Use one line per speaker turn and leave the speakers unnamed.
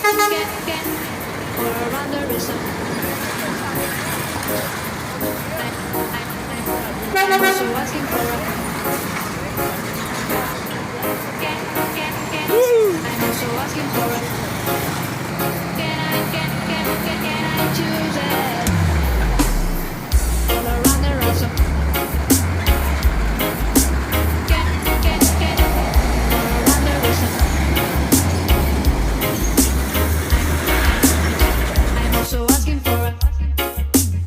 Or around the reason. I'm also asking for a I'm also asking for a